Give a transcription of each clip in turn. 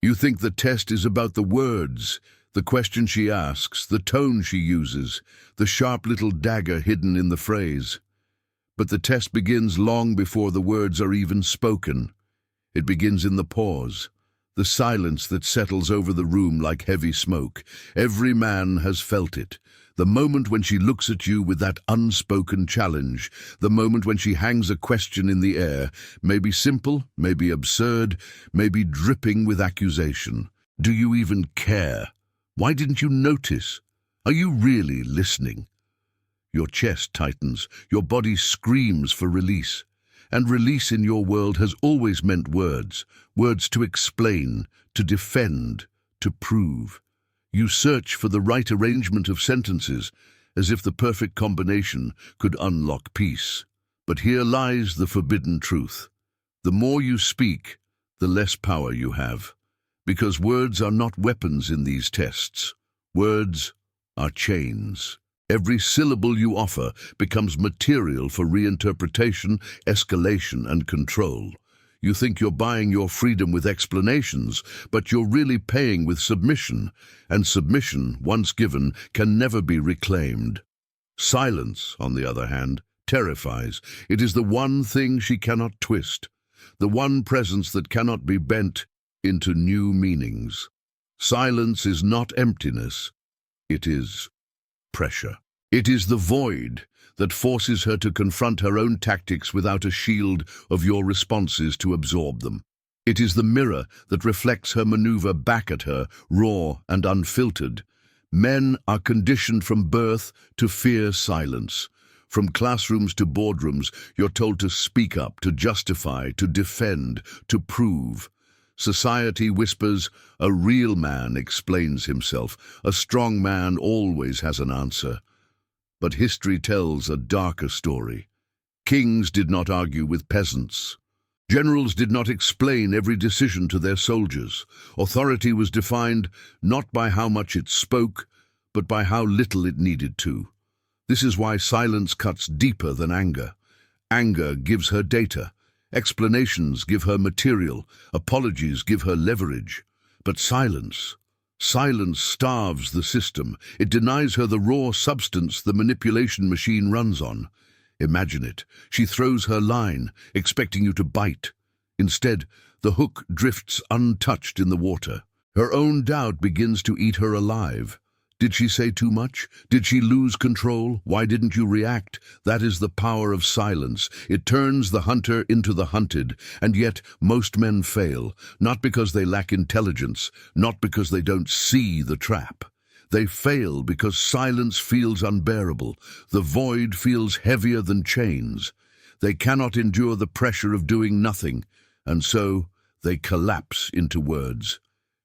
You think the test is about the words, the question she asks, the tone she uses, the sharp little dagger hidden in the phrase. But the test begins long before the words are even spoken. It begins in the pause, the silence that settles over the room like heavy smoke. Every man has felt it. The moment when she looks at you with that unspoken challenge, the moment when she hangs a question in the air, maybe simple, maybe absurd, maybe dripping with accusation. Do you even care? Why didn't you notice? Are you really listening? Your chest tightens, your body screams for release. And release in your world has always meant words, words to explain, to defend, to prove. You search for the right arrangement of sentences, as if the perfect combination could unlock peace. But here lies the forbidden truth. The more you speak, the less power you have. Because words are not weapons in these tests. Words are chains. Every syllable you offer becomes material for reinterpretation, escalation, and control. You think you're buying your freedom with explanations, but you're really paying with submission, and submission, once given, can never be reclaimed. Silence, on the other hand, terrifies. It is the one thing she cannot twist, the one presence that cannot be bent into new meanings. Silence is not emptiness, it is pressure. It is the void that forces her to confront her own tactics without a shield of your responses to absorb them. It is the mirror that reflects her maneuver back at her, raw and unfiltered. Men are conditioned from birth to fear silence. From classrooms to boardrooms, you're told to speak up, to justify, to defend, to prove. Society whispers, a real man explains himself. A strong man always has an answer. But history tells a darker story. Kings did not argue with peasants. Generals did not explain every decision to their soldiers. Authority was defined not by how much it spoke, but by how little it needed to. This is why silence cuts deeper than anger. Anger gives her data. Explanations give her material, apologies give her leverage. But silence starves the system. It denies her the raw substance the manipulation machine runs on. Imagine it. She throws her line, expecting you to bite. Instead, the hook drifts untouched in the water. Her own doubt begins to eat her alive. Did she say too much? Did she lose control? Why didn't you react? That is the power of silence. It turns the hunter into the hunted, and yet most men fail, not because they lack intelligence, not because they don't see the trap. They fail because silence feels unbearable. The void feels heavier than chains. They cannot endure the pressure of doing nothing, and so they collapse into words.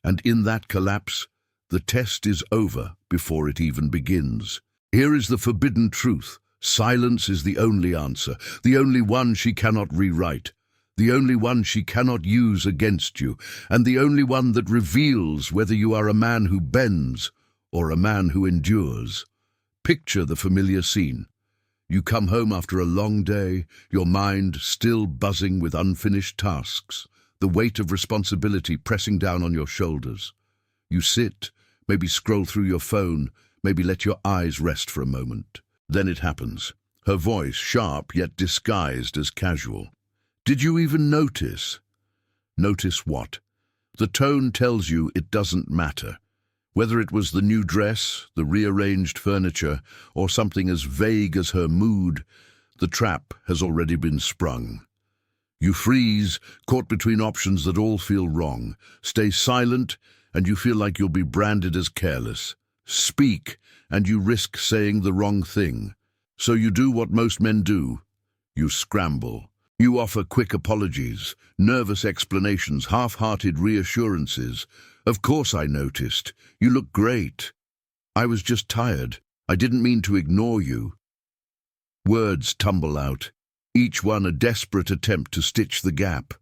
And in that collapse, the test is over before it even begins. Here is the forbidden truth. Silence is the only answer, the only one she cannot rewrite, the only one she cannot use against you, and the only one that reveals whether you are a man who bends or a man who endures. Picture the familiar scene. You come home after a long day, your mind still buzzing with unfinished tasks, the weight of responsibility pressing down on your shoulders. You sit, maybe scroll through your phone, maybe let your eyes rest for a moment. Then it happens. Her voice, sharp yet disguised as casual. Did you even notice? Notice what? The tone tells you it doesn't matter. Whether it was the new dress, the rearranged furniture, or something as vague as her mood, the trap has already been sprung. You freeze, caught between options that all feel wrong. Stay silent, and you feel like you'll be branded as careless. Speak, and you risk saying the wrong thing. So you do what most men do. You scramble. You offer quick apologies, nervous explanations, half-hearted reassurances. Of course I noticed. You look great. I was just tired. I didn't mean to ignore you. Words tumble out, each one a desperate attempt to stitch the gap.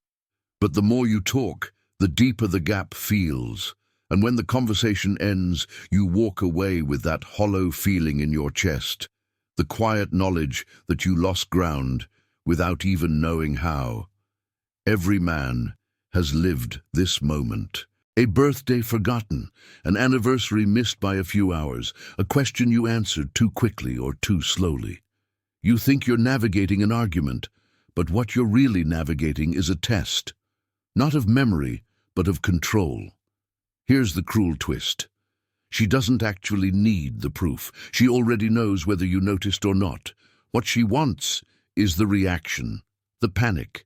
But the more you talk, the deeper the gap feels. And when the conversation ends, you walk away with that hollow feeling in your chest, the quiet knowledge that you lost ground without even knowing how. Every man has lived this moment. A birthday forgotten, an anniversary missed by a few hours, a question you answered too quickly or too slowly. You think you're navigating an argument, but what you're really navigating is a test. Not of memory, but of control. Here's the cruel twist. She doesn't actually need the proof. She already knows whether you noticed or not. What she wants is the reaction, the panic,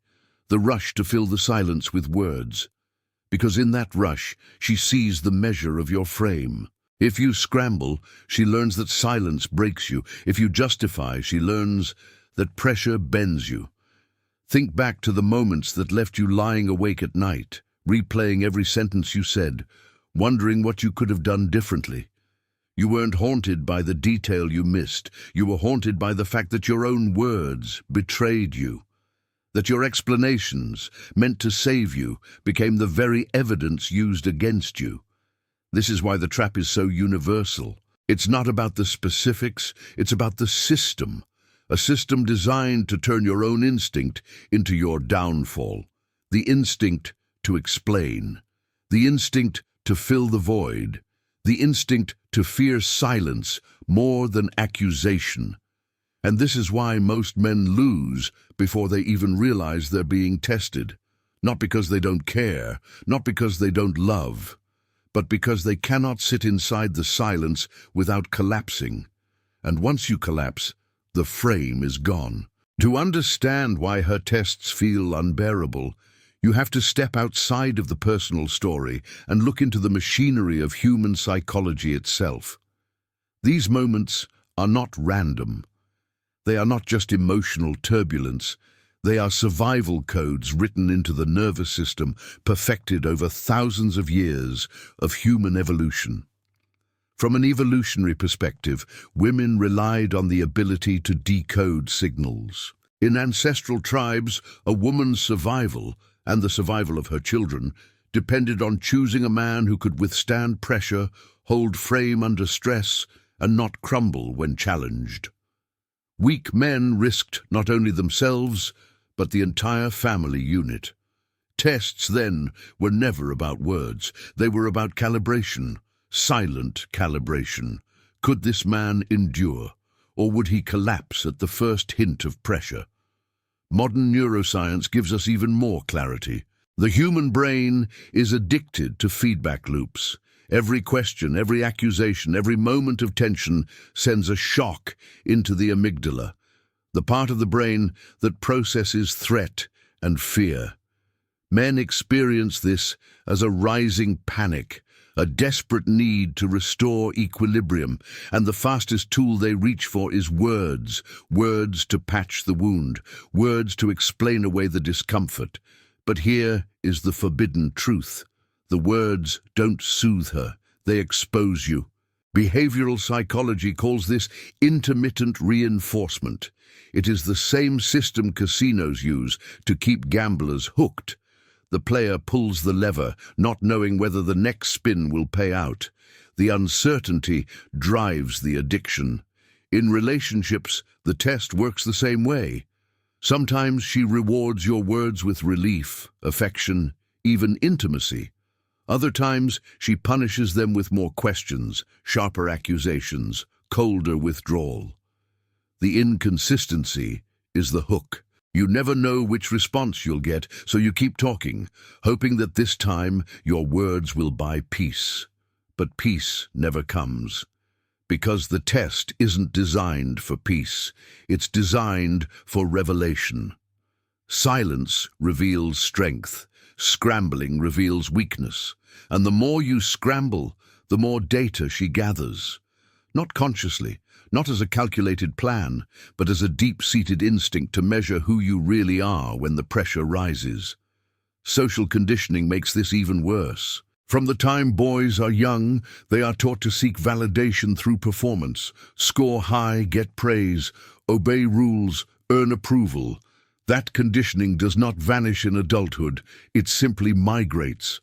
the rush to fill the silence with words. Because in that rush, she sees the measure of your frame. If you scramble, she learns that silence breaks you. If you justify, she learns that pressure bends you. Think back to the moments that left you lying awake at night, replaying every sentence you said, wondering what you could have done differently. You weren't haunted by the detail you missed. You were haunted by the fact that your own words betrayed you. That your explanations, meant to save you, became the very evidence used against you. This is why the trap is so universal. It's not about the specifics, it's about the system. A system designed to turn your own instinct into your downfall. The instinct to explain. The instinct to fill the void. The instinct to fear silence more than accusation. And this is why most men lose before they even realize they're being tested. Not because they don't care, not because they don't love, but because they cannot sit inside the silence without collapsing. And once you collapse, the frame is gone. To understand why her tests feel unbearable, you have to step outside of the personal story and look into the machinery of human psychology itself. These moments are not random. They are not just emotional turbulence. They are survival codes written into the nervous system, perfected over thousands of years of human evolution. From an evolutionary perspective, women relied on the ability to decode signals. In ancestral tribes, a woman's survival, and the survival of her children, depended on choosing a man who could withstand pressure, hold frame under stress, and not crumble when challenged. Weak men risked not only themselves, but the entire family unit. Tests, then, were never about words. They were about calibration, silent calibration. Could this man endure, or would he collapse at the first hint of pressure? Modern neuroscience gives us even more clarity. The human brain is addicted to feedback loops. Every question, every accusation, every moment of tension sends a shock into the amygdala, the part of the brain that processes threat and fear. Men experience this as a rising panic, a desperate need to restore equilibrium, and the fastest tool they reach for is words, words to patch the wound, words to explain away the discomfort. But here is the forbidden truth. The words don't soothe her, they expose you. Behavioral psychology calls this intermittent reinforcement. It is the same system casinos use to keep gamblers hooked. The player pulls the lever, not knowing whether the next spin will pay out. The uncertainty drives the addiction. In relationships, the test works the same way. Sometimes she rewards your words with relief, affection, even intimacy. Other times, she punishes them with more questions, sharper accusations, colder withdrawal. The inconsistency is the hook. You never know which response you'll get, so you keep talking, hoping that this time your words will buy peace. But peace never comes. Because the test isn't designed for peace. It's designed for revelation. Silence reveals strength. Scrambling reveals weakness. And the more you scramble, the more data she gathers. Not consciously, not as a calculated plan, but as a deep-seated instinct to measure who you really are when the pressure rises. Social conditioning makes this even worse. From the time boys are young, they are taught to seek validation through performance, score high, get praise, obey rules, earn approval. That conditioning does not vanish in adulthood, it simply migrates.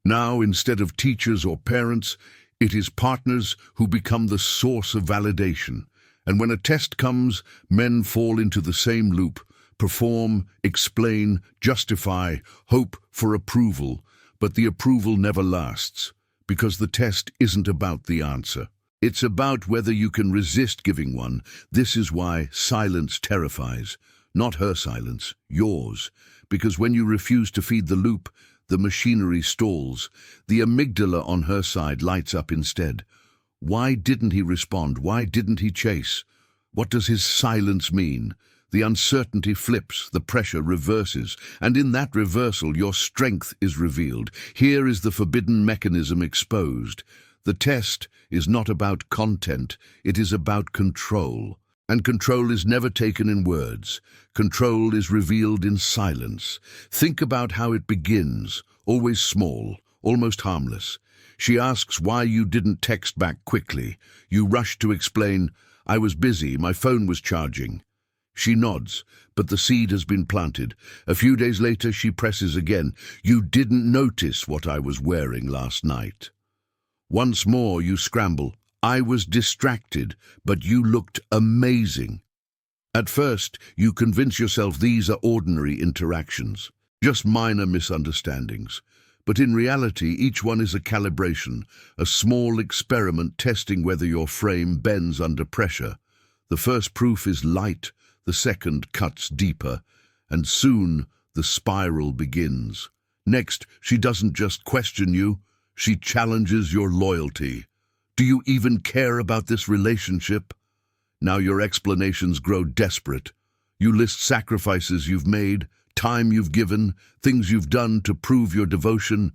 Now, instead of teachers or parents, it is partners who become the source of validation. And when a test comes, men fall into the same loop, perform, explain, justify, hope for approval. But the approval never lasts, because the test isn't about the answer. It's about whether you can resist giving one. This is why silence terrifies. Not her silence, yours. Because when you refuse to feed the loop, the machinery stalls. The amygdala on her side lights up instead. Why didn't he respond? Why didn't he chase? What does his silence mean? The uncertainty flips, the pressure reverses, and in that reversal your strength is revealed. Here is the forbidden mechanism exposed. The test is not about content, it is about control. And control is never taken in words. Control is revealed in silence. Think about how it begins, always small, almost harmless. She asks why you didn't text back quickly. You rush to explain, "I was busy, my phone was charging." She nods, but the seed has been planted. A few days later she presses again, "You didn't notice what I was wearing last night." Once more you scramble, "I was distracted, but you looked amazing." At first, you convince yourself these are ordinary interactions, just minor misunderstandings. But in reality, each one is a calibration, a small experiment testing whether your frame bends under pressure. The first proof is light, the second cuts deeper, and soon the spiral begins. Next, she doesn't just question you, she challenges your loyalty. Do you even care about this relationship? Now your explanations grow desperate. You list sacrifices you've made, time you've given, things you've done to prove your devotion.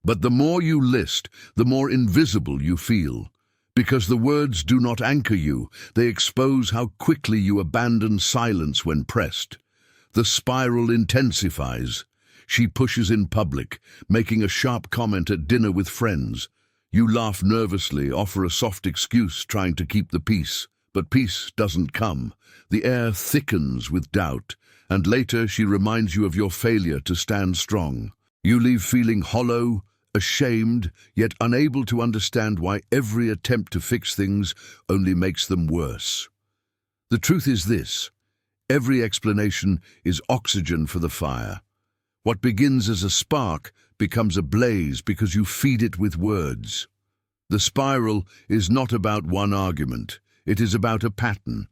But the more you list, the more invisible you feel. Because the words do not anchor you, they expose how quickly you abandon silence when pressed. The spiral intensifies. She pushes in public, making a sharp comment at dinner with friends. You laugh nervously, offer a soft excuse, trying to keep the peace. But peace doesn't come. The air thickens with doubt, and later she reminds you of your failure to stand strong. You leave feeling hollow, ashamed, yet unable to understand why every attempt to fix things only makes them worse. The truth is this: every explanation is oxygen for the fire. What begins as a spark becomes a blaze because you feed it with words. The spiral is not about one argument. It is about a pattern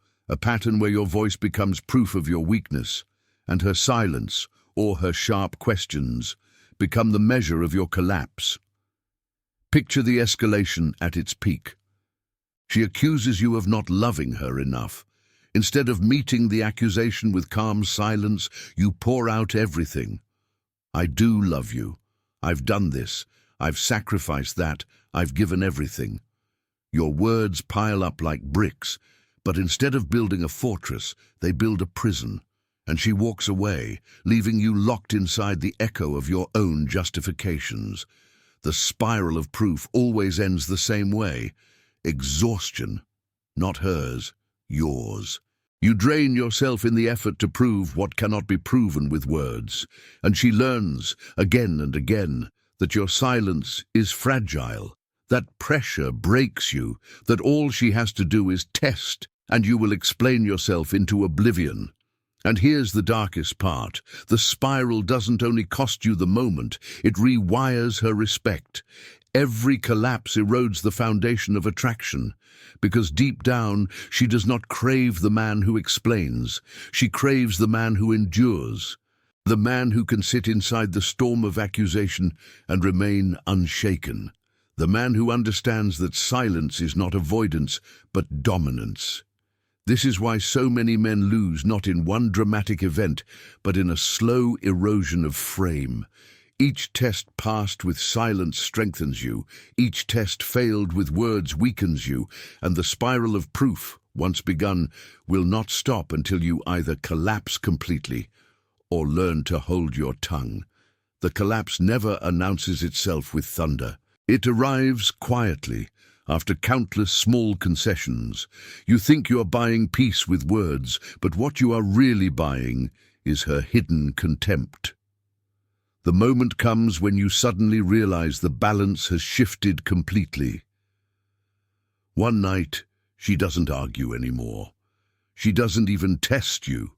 where your voice becomes proof of your weakness, and her silence, or her sharp questions, become the measure of your collapse. Picture the escalation at its peak. She accuses you of not loving her enough. Instead of meeting the accusation with calm silence, you pour out everything. "I do love you. I've done this. I've sacrificed that. I've given everything." Your words pile up like bricks, but instead of building a fortress, they build a prison. And she walks away, leaving you locked inside the echo of your own justifications. The spiral of proof always ends the same way: exhaustion. Not hers, yours. You drain yourself in the effort to prove what cannot be proven with words. And she learns, again and again, that your silence is fragile, that pressure breaks you, that all she has to do is test, and you will explain yourself into oblivion. And here's the darkest part. The spiral doesn't only cost you the moment, it rewires her respect. Every collapse erodes the foundation of attraction, because deep down she does not crave the man who explains. She craves the man who endures, the man who can sit inside the storm of accusation and remain unshaken, the man who understands that silence is not avoidance, but dominance. This is why so many men lose, not in one dramatic event, but in a slow erosion of frame. Each test passed with silence strengthens you, each test failed with words weakens you, and the spiral of proof, once begun, will not stop until you either collapse completely or learn to hold your tongue. The collapse never announces itself with thunder. It arrives quietly, after countless small concessions. You think you are buying peace with words, but what you are really buying is her hidden contempt. The moment comes when you suddenly realize the balance has shifted completely. One night, she doesn't argue anymore. She doesn't even test you.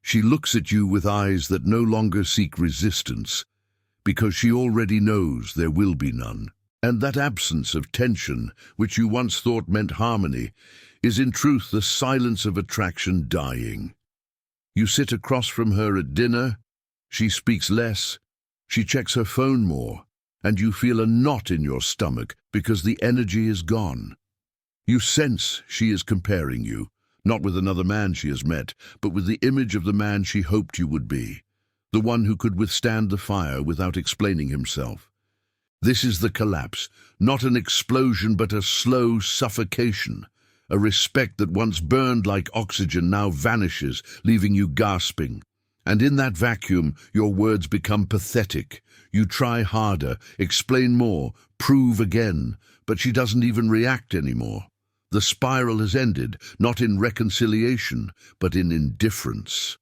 She looks at you with eyes that no longer seek resistance, because she already knows there will be none. And that absence of tension, which you once thought meant harmony, is in truth the silence of attraction dying. You sit across from her at dinner, she speaks less, she checks her phone more, and you feel a knot in your stomach because the energy is gone. You sense she is comparing you, not with another man she has met, but with the image of the man she hoped you would be, the one who could withstand the fire without explaining himself. This is the collapse, not an explosion but a slow suffocation. A respect that once burned like oxygen now vanishes, leaving you gasping. And in that vacuum, your words become pathetic. You try harder, explain more, prove again, but she doesn't even react anymore. The spiral has ended, not in reconciliation, but in indifference.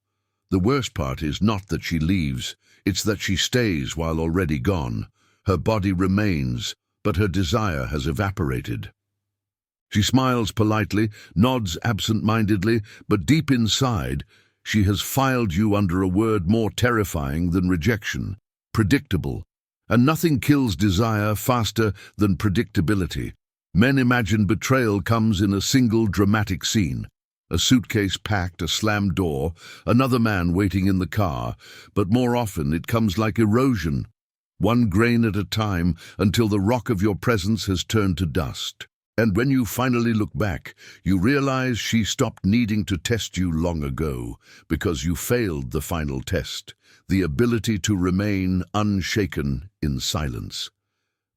The worst part is not that she leaves, it's that she stays while already gone. Her body remains, but her desire has evaporated. She smiles politely, nods absent-mindedly, but deep inside, she has filed you under a word more terrifying than rejection, predictable. And nothing kills desire faster than predictability. Men imagine betrayal comes in a single dramatic scene. A suitcase packed, a slammed door, another man waiting in the car, but more often it comes like erosion, one grain at a time until the rock of your presence has turned to dust. And when you finally look back, you realize she stopped needing to test you long ago because you failed the final test, the ability to remain unshaken in silence.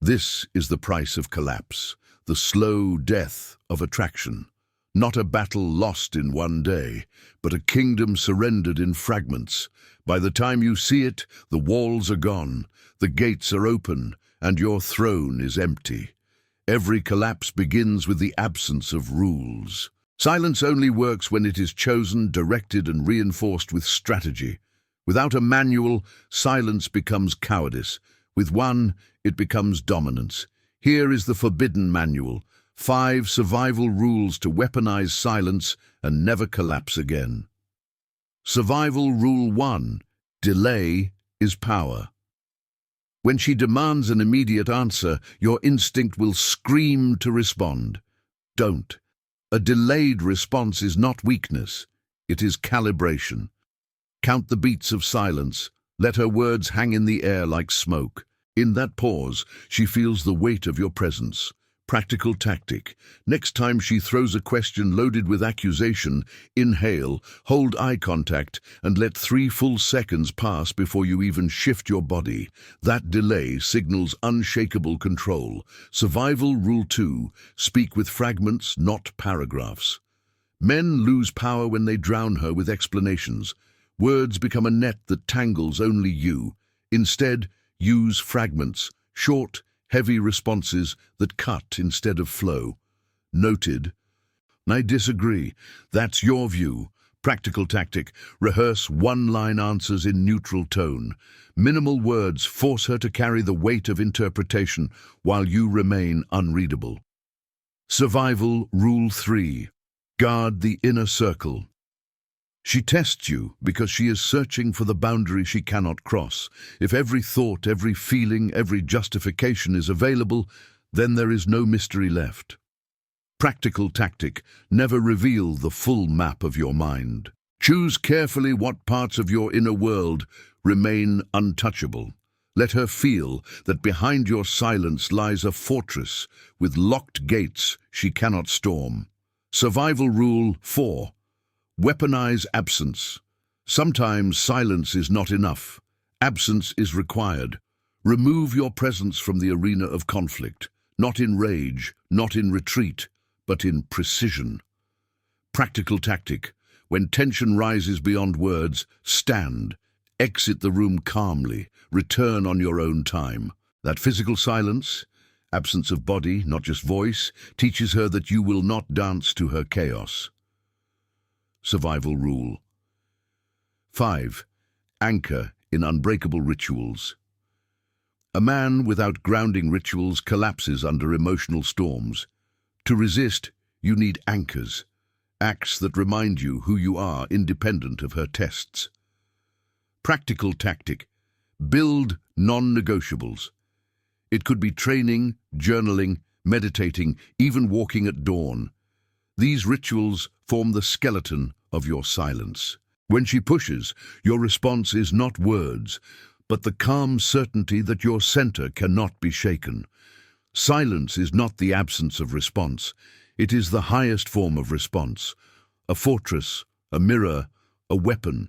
This is the price of collapse, the slow death of attraction. Not a battle lost in one day, but a kingdom surrendered in fragments. By the time you see it, the walls are gone, the gates are open, and your throne is empty. Every collapse begins with the absence of rules. Silence only works when it is chosen, directed, and reinforced with strategy. Without a manual, silence becomes cowardice. With one, it becomes dominance. Here is the forbidden manual. 5 survival rules to weaponize silence and never collapse again. Survival Rule 1. Delay is power. When she demands an immediate answer, your instinct will scream to respond. Don't. A delayed response is not weakness, it is calibration. Count the beats of silence. Let her words hang in the air like smoke. In that pause, she feels the weight of your presence. Practical tactic. Next time she throws a question loaded with accusation, inhale, hold eye contact, and let 3 full seconds pass before you even shift your body. That delay signals unshakable control. Survival Rule 2. Speak with fragments, not paragraphs. Men lose power when they drown her with explanations. Words become a net that tangles only you. Instead, use fragments, short, heavy responses that cut instead of flow. Noted. I disagree. That's your view. Practical tactic. Rehearse one-line answers in neutral tone. Minimal words force her to carry the weight of interpretation while you remain unreadable. Survival Rule 3. Guard the inner circle. She tests you because she is searching for the boundary she cannot cross. If every thought, every feeling, every justification is available, then there is no mystery left. Practical tactic. Never reveal the full map of your mind. Choose carefully what parts of your inner world remain untouchable. Let her feel that behind your silence lies a fortress with locked gates she cannot storm. Survival Rule 4. Weaponize absence. Sometimes silence is not enough. Absence is required. Remove your presence from the arena of conflict, not in rage, not in retreat, but in precision. Practical tactic. When tension rises beyond words, stand. Exit the room calmly. Return on your own time. That physical silence, absence of body, not just voice, teaches her that you will not dance to her chaos. Survival Rule 5. Anchor in unbreakable rituals. A man without grounding rituals collapses under emotional storms. To resist, you need anchors, acts that remind you who you are independent of her tests. Practical tactic. Build non-negotiables. It could be training, journaling, meditating, even walking at dawn. These rituals form the skeleton of your silence. When she pushes, your response is not words, but the calm certainty that your center cannot be shaken. Silence is not the absence of response. It is the highest form of response. A fortress, a mirror, a weapon.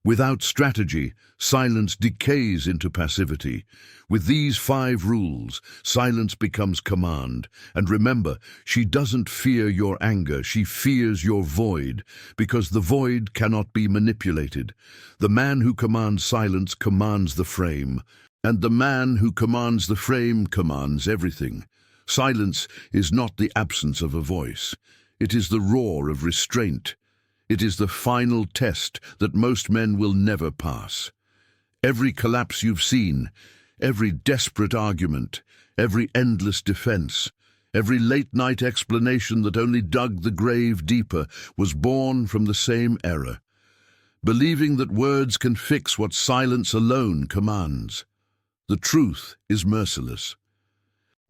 Without strategy, silence decays into passivity. With these 5 rules, silence becomes command. And remember, she doesn't fear your anger, she fears your void, because the void cannot be manipulated. The man who commands silence commands the frame, and the man who commands the frame commands everything. Silence is not the absence of a voice. It is the roar of restraint. It is the final test that most men will never pass. Every collapse you've seen, every desperate argument, every endless defense, every late-night explanation that only dug the grave deeper was born from the same error, believing that words can fix what silence alone commands. The truth is merciless.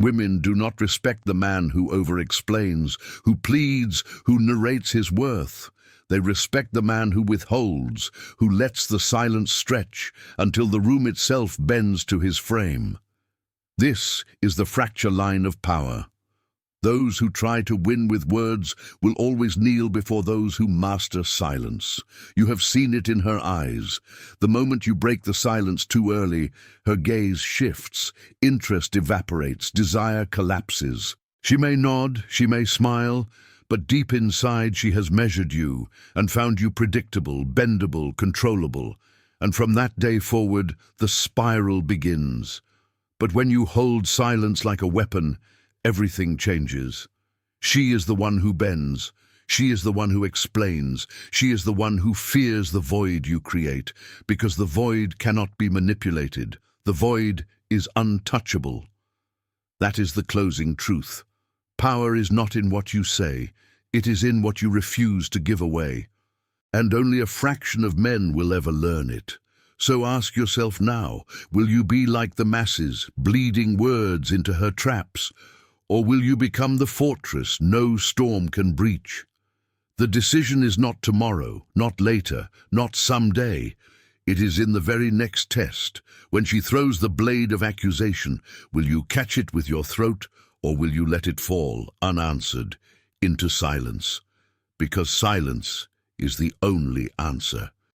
Women do not respect the man who over-explains, who pleads, who narrates his worth. They respect the man who withholds, who lets the silence stretch until the room itself bends to his frame. This is the fracture line of power. Those who try to win with words will always kneel before those who master silence. You have seen it in her eyes. The moment you break the silence too early, her gaze shifts, interest evaporates, desire collapses. She may nod, she may smile, but deep inside she has measured you and found you predictable, bendable, controllable. And from that day forward, the spiral begins. But when you hold silence like a weapon, everything changes. She is the one who bends. She is the one who explains. She is the one who fears the void you create, because the void cannot be manipulated. The void is untouchable. That is the closing truth. Power is not in what you say, it is in what you refuse to give away. And only a fraction of men will ever learn it. So ask yourself now, will you be like the masses, bleeding words into her traps? Or will you become the fortress no storm can breach? The decision is not tomorrow, not later, not someday. It is in the very next test. When she throws the blade of accusation, will you catch it with your throat, or will you let it fall, unanswered, into silence? Because silence is the only answer.